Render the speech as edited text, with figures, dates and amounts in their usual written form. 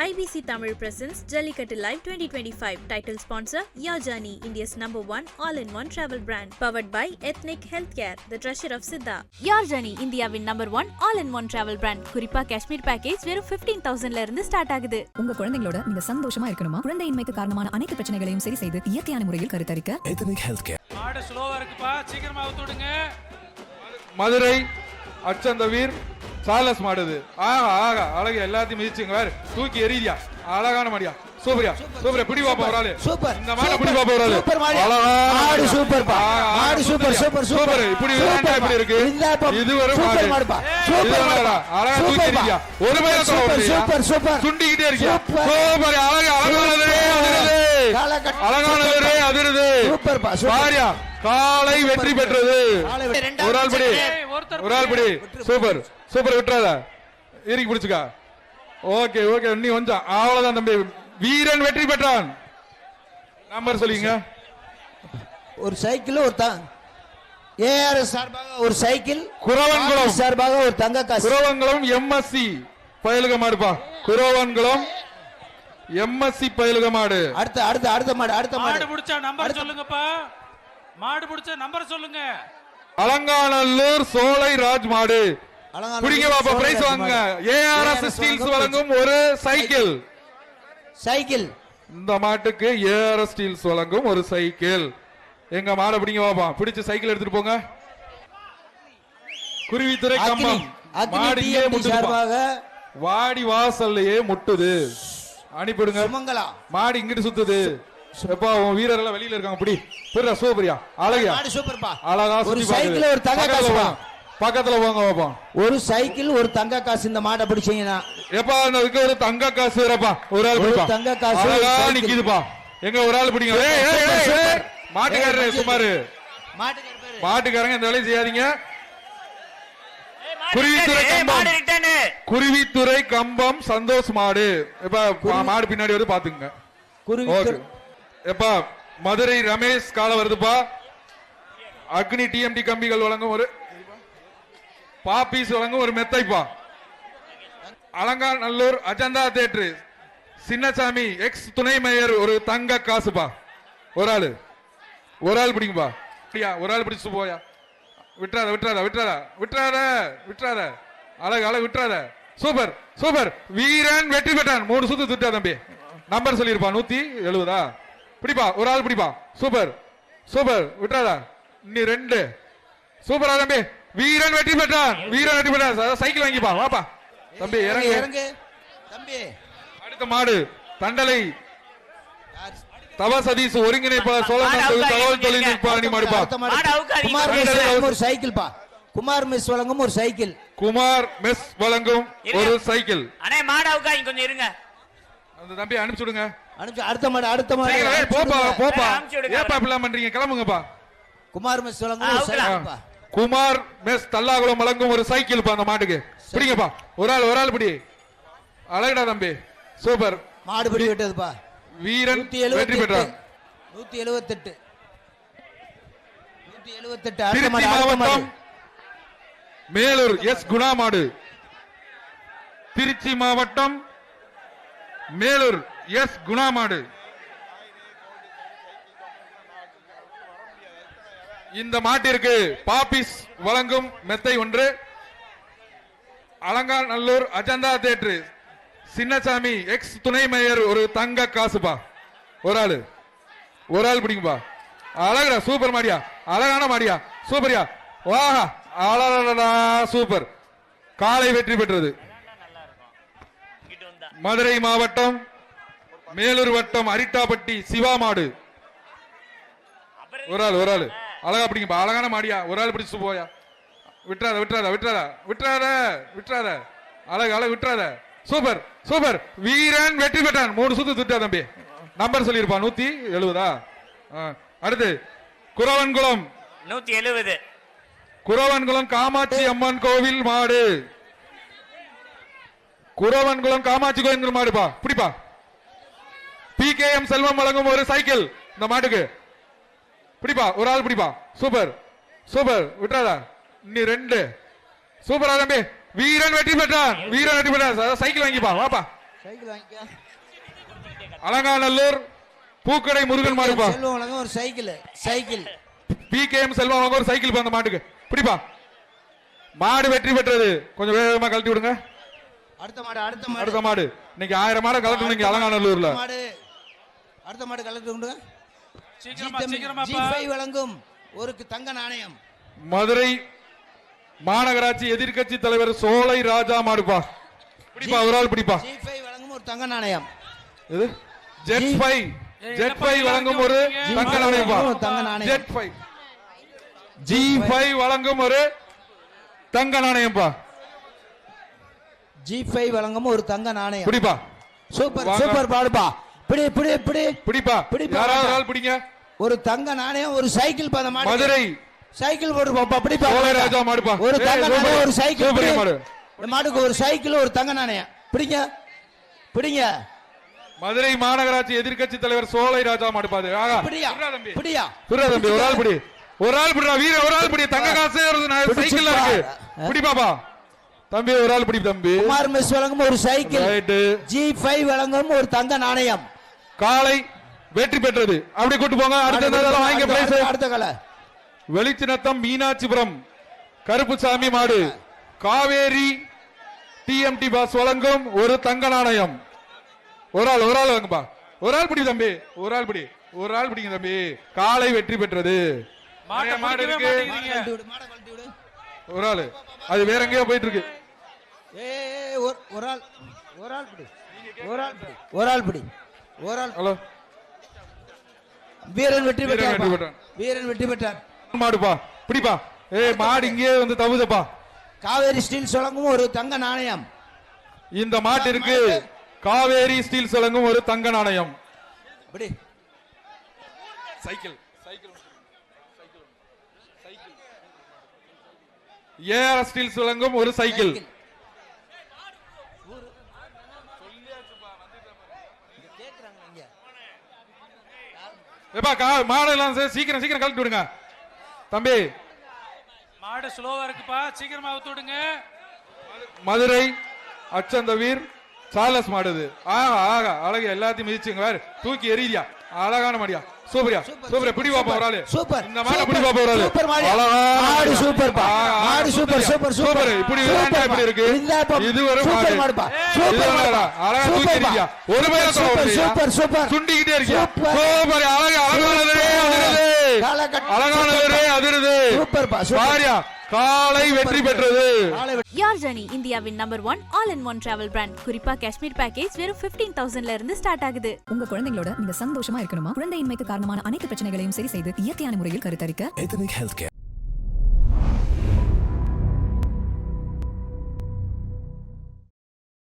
IBC Tamil presents Jallikattu Live 2025. Title sponsor Your Journey, India's #1 all-in-one travel brand. Powered by Ethnic Healthcare, the treasure of Siddha. Your Journey, Indiaவின் #1 all-in-one travel brand. குறிப்பா Kashmir package வெறும் 15,000ல இருந்து start ஆகுது. உங்க குழந்தைகளோட நீங்க சந்தோஷமா இருக்கணுமா? குழந்தையின்மைக்கு காரணமான அனைத்து பிரச்சனைகளையும் சரி செய்து இயற்கையான முறையில் கருத்தரிக்க Ethnic Healthcare. மாடு ஸ்லோவா இருக்குப்பா, சீக்கிரமா அவுத்துடுங்க. மதுரை அச்சந்தவீர் சாலஸ் மாடுது. ஆகா ஆகா அழகு, எல்லாத்தையும் மிதிச்சுங்க. வேற தூக்கி எறியா, அழகான மாடியா. சூப்பரியா சூப்பர். பிடி பாப்பா ஒரு ஆளு. சூப்பர். இந்த மாடு பிடி பாப்பா ஒரு ஆளு. அழகான மாடு. சூப்பர் பா. மாடு சூப்பர் சூப்பர் சூப்பர். இப்படி விளையாண்டா இப்படி இருக்கு. இது ஒரு மாடு பா. சூப்பர் மாடுடா. அழகா தூக்கி எறியா. ஒரு மேல சூப்பர் சூப்பர் சூப்பர். சுண்டிக்கிட்டே இருக்கியா. சூப்பர். அழகு அழகானது அழகானது அதிருது. சூப்பர் பா. பாரியா காலை வெற்றி பெற்றது. ஒரு ஆள் படி ஒரு ஆள் படி. Super super. விட்டுறாத, இறுக்கி பிடிச்சுக்கா. ஓகே ஓகே, நீ கொஞ்சம் அவ்வளவுதான் தம்பி. வீரன் வெற்றி பெற்றான். நம்பர் சொல்லிங்க. ஒரு சைக்கிள் ஒரு ஏஆர்எஸ் சார்பாக ஒரு சைக்கிள், குரவன்குளம் சார்பாக ஒரு தங்க காசு. குரவன்குளம் எம்எஸ்சி பயிலுக மாடுப்பா. குரவன்குளம் எம்எஸ்சி பயிலுக மாடு. அடுத்த அடுத்த அடுத்த மாடு. அடுத்த மாடு பிடிச்சா நம்பர் சொல்லுங்கப்பா. மாடு பிடிச்ச நம்பர் சொல்லுங்க. அலங்காநல்லூர் சோலை ராஜ் மாடு. பிடிங்க பாப்பா, பிரைஸ் வாங்க. ஏஆர்எஸ் ஸ்டீல்ஸ் வழங்கும் ஒரு சைக்கிள். சைக்கிள் இந்த மாட்டுக்கு ஏஆர்எஸ் ஸ்டீல்ஸ் வழங்கும் ஒரு சைக்கிள். எங்க மாடை பிடிங்க பாப்பா. பிடிச்சு சைக்கிள் எடுத்துட்டு போங்க. குருவித்துறை கம்பம் மாடு இங்கே முட்டுது. வாடி வாசல்லையே முட்டுது. அனுப்பிடுங்க. மாடு இங்கிட்டு சுத்துது. வீரர் எல்லாம் வெளியில இருக்காங்க. பிடி புரியா. சூப்பரியா அழகியா அழகா. ஒரு சைக்கிள் ஒரு தங்க காசு. பக்கத்துல போங்க பாப்பா. ஒரு சைக்கிள் ஒரு தங்க காசு. இந்த மாட்டை பிடிச்சீங்கன்னா எப்பா ஒரு தங்க காசு வரப்பா. ஒரு ஆள் பிடிப்பா. தங்க காசு அழகா நிக்குதுப்பா. எங்க ஒரு ஆள் பிடிங்க. மாட்டுக்காரரு சுமாரு. மாட்டுக்காரங்க இந்த வேலையை செய்யாதீங்க. குருவித்துறை கம்பம் சந்தோஷ் மாடு. எப்ப மாடு பின்னாடி வந்து பாத்துங்க. எப்பா மதுரை ரமேஷ் கால வருதுப்பா. அக்னி டிஎம்டி கம்பிகள் வழங்கும் ஒரு பாப்பீஸ் வழங்கும் ஒரு மெத்தைப்பா. அலங்காநல்லூர் அஜந்தா தேட்டரு சின்னசாமி எக்ஸ் துணை மேயர் ஒரு தங்க காசுப்பா. ஒரு ஆளு பிடிங்கப்பா. ஒரு ஆள் பிடிச்சு போயா. விட்டுறாத விட்டுறாத விட்டுறாத விட்டுறாத விட்டுறாத. அழகு அழகு விட்டுறாத. Super super. வீரன் வெற்றி பெற்றான். 3 சுத்து திட்டா தம்பி. நம்பர் சொல்லிருப்பா. 170. பிடிப்பா. ஒரு ஆள் பிடிப்பா. Super super. விட்டுறாதா. நீ 2. சூப்பரா தம்பி. வீரன் வெற்றி பெற்றான். வீரன் வெற்றி பெற்றான். சைக்கிள் வாங்கிப்பா. வாப்பா தம்பி. இறங்கு இறங்கு தம்பி. அடுத்த மாடு தண்டலை தவ சதீஷ் ஒருங்கிணைப்பாளர் சோழநாடு தகவல் தொழில்நுட்ப அணி மாடுப்பா. ஒரு சைக்கிள் பா. குமார் மெஸ் வழங்கும் ஒரு சைக்கிள். குமார் மெஸ் வழங்கும் ஒரு சைக்கிள். அண்ணே மாடாவுக்கா கொஞ்சம் இருங்க. அந்த தம்பி அனுப்பிச்சுடுங்க. அடுத்த மாடு. அடுத்த மாடு. போப்பா போப்பா. ஏப்பா இப்படிலாம் பண்றீங்க? கிளம்புங்கப்பா. குமார் மெஸ் வழங்கும் ஒரு சைக்கிள். குமார் மெஸ் தல்லாகுளம் வழங்கும் ஒரு சைக்கிள் பா. அந்த மாட்டுக்கு பிடிங்கப்பா. ஒரு ஆள் பிடி. அழகடா தம்பி. சூப்பர். மாடு பிடி விட்டதுப்பா. வீரன் வெற்றி பெற்றார். 178. திருச்சி மாவட்டம் மேலூர் எஸ் குணா மாடு. திருச்சி மாவட்டம் மேலூர் எஸ் குணா மாடு. இந்த மாட்டிற்கு பாபிஸ் வழங்கும் மெத்தை ஒன்று. அலங்காநல்லூர் அஜந்தா தேட்டரு சின்னசாமி எக்ஸ் துணை மேயர் ஒரு தங்க காசுப்பா. ஒரு ஆள் பிடிங்கப்பா. அழகுடா. சூப்பர் மாடியா. அழகான மாடியா. சூப்பரியா. வாஹா அழகா சூப்பர். காலை வெற்றி பெற்றது. மதுரை மாவட்டம் மேலூர் வட்டம் அரிட்டாப்பட்டி சிவா மாடு. ஒரு ஆள் அழகா பிடிங்கப்பா. அழகான மாடியா. ஒரு ஆள் பிடிச்சு போயா. விட்டுறாத விட்டுறாத விட்டுறாத விட்டுறாத விட்டுறாத. அழகு அழகு விட்டுறாத. Super super. வீரன் வெற்றி பெற்றான். 3 சுத்து திட்டா தம்பி. நம்பர் சொல்லிருப்பா. 170. அடுத்து குரவன்குளம் 170. குரவன்குளம் காமாட்சி அம்மன் கோவில் மாடு. குரவன்குளம் காமாட்சி கோவில் மாடுப்பா. பிடிப்பா. பிகேஎம் செல்வம் வழங்கும் ஒரு சைக்கிள். இந்த மாட்டுக்கு பிடிப்பா. ஒரு ஆள் பிடிப்பா. Super super. விட்டுறாதா. நீ 2. சூப்பரா தம்பி. வீரன் வெற்றி பெற்றான். வீரன் வெற்றி பெற்றான். சைக்கிள் வாங்கிப்பா. வாப்பா சைக்கிள் வாங்கிக்க. அலங்காநல்லூர் பூக்கடை முருகன் மாடுப்பா. செல்வம் வழங்க ஒரு சைக்கிள். சைக்கிள். பிகேஎம் செல்வம் வழங்க ஒரு சைக்கிள் பா. அந்த மாட்டுக்கு பிடிப்பா. மாடு வெற்றி பெற்றது. கொஞ்சம் வேகமா கழட்டி விடுங்க. அடுத்த மாடு அடுத்த மாடு. இன்னைக்கு 1000 மாடு கலட்டுனீங்க அலங்காநல்லூர்ல. அடுத்த மாடு கலட்டு கொண்டு சீக்கிரமாப்பா. G5 வழங்கும் ஒரு தங்க நாணயம். மதுரை மாநகராட்சி எதிர்க்கட்சி தலைவர் சோலை ராஜா மாடுப்பா. பிடிப்பா, ஒரு ஆள் பிடிப்பா. G5 வழங்கும் ஒரு தங்க நாணயம். இது ஜெட்5 வழங்கும் ஒரு தங்க நாணயம்ப்பா. தங்க நாணயம். ஜெட்5 G5 வழங்கும் ஒரு தங்க நாணயம்ப்பா. G5 வழங்கும் ஒரு தங்க நாணயம். பிடிப்பா. சூப்பர் பாடுப்பா. பிடிப்பா. யாராவது ஆள் பிடிங்க. ஒரு தங்க நாணயம் ஒரு சைக்கிள் பா. மாடு மதுரை சைக்கிள் போட்டு பாப்பா. பிடிப்பா. சோலை ராஜா மாடுப்பா. ஒரு தங்க நாணயம் ஒரு சைக்கிள். மாடு. இந்த மாடுக்கு ஒரு சைக்கிள் ஒரு தங்க நாணயம். பிடிங்க. மதுரை மாநகராட்சி எதிர்க்கட்சி தலைவர் சோலை ராஜா மாடுப்பா. பிடியா. தம்பி ஒரு ஆள் பிடி. ஒரு ஆள் பிடிடா வீர. ஒரு ஆள் பிடி. தங்க காசு சைக்கிள்ல இருக்கு. பிடி பாப்பா. தம்பி ஒரு ஆள் பிடி தம்பி. குமார் மெஸ் வழங்கும் ஒரு சைக்கிள். G5 வழங்கும் ஒரு தங்க நாணயம். காலை வெற்றி பெற்றது. அப்படி கூட்டு போங்க. அடுத்த காலை வெளிச்சினத்தம் மீனாட்சிபுரம் கருப்புசாமி மாடு. காவேரி TMT பாஸ் வழங்கும் ஒரு தங்க நாணயம். ஒரு ஆள் வாங்கப்பா. ஒரு ஆள் பிடி தம்பி. ஒரு ஆள் பிடிங்க தம்பி. காலை வெற்றி பெற்றது. மாடு இருக்கு. ஒரு ஆள் அது வேற எங்கேயோ போயிட்டு இருக்கு. ஹலோ. வீரன் வெற்றி பெற்றார். மாடுப்பா. பிடிப்பா. மாடு இங்கே வந்து தவுதப்பா. காவேரி ஸ்டீல்ஸ் வழங்கும் ஒரு தங்க நாணயம். இந்த மாட்டிற்கு காவேரி ஸ்டீல்ஸ் வழங்கும் ஒரு தங்க நாணயம். சைக்கிள் ஏஆர் ஸ்டீல்ஸ் வழங்கும் ஒரு சைக்கிள். மாடெல்லாம் சீக்கிரம் கழட்டி விடுங்க தம்பி. மாடு ஸ்லோவா இருக்குப்பா. சீக்கிரமா அவுத்து விடுங்க. மதுரை அச்சந்தவீர் சார்லஸ் மாடுது. ஆகா அழகு. எல்லாத்தையும் மிதிச்சுங்க. வேற தூக்கி எறியா. அழகான மாடியா. சூப்பரியா. பிடி பாப்பா. ஒரு ஆளு. சூப்பர். இந்த மாடை பிடி பாப்பா. ஒரு ஆளு. மாடு சூப்பர். இப்படி இப்படி இருக்கு. இது ஒரு மாடு. அழகா தூக்கி எறியா. ஒரு மேல சுண்டிக்கிட்டே இருக்கியா. சூப்பர். அழகானவரே அதிருது. பாரியா. காலை வெற்றி பெற்றது. Your Journey இந்தியாவின் நம்பர் 1 all-in-one travel brand. குறிப்பா காஷ்மீர் பேக்கேஜ் வெறும் 15,000ல இருந்து ஸ்டார்ட் ஆகுது. உங்க குழந்தைகளோட நீங்க சந்தோஷமா இருக்கணுமா? குழந்தையின்மைக்கு காரணமான அனைத்து பிரச்சனைகளையும் சரி செய்து இயற்கையான முறையில் கருத்தரிக்க Ethnic Healthcare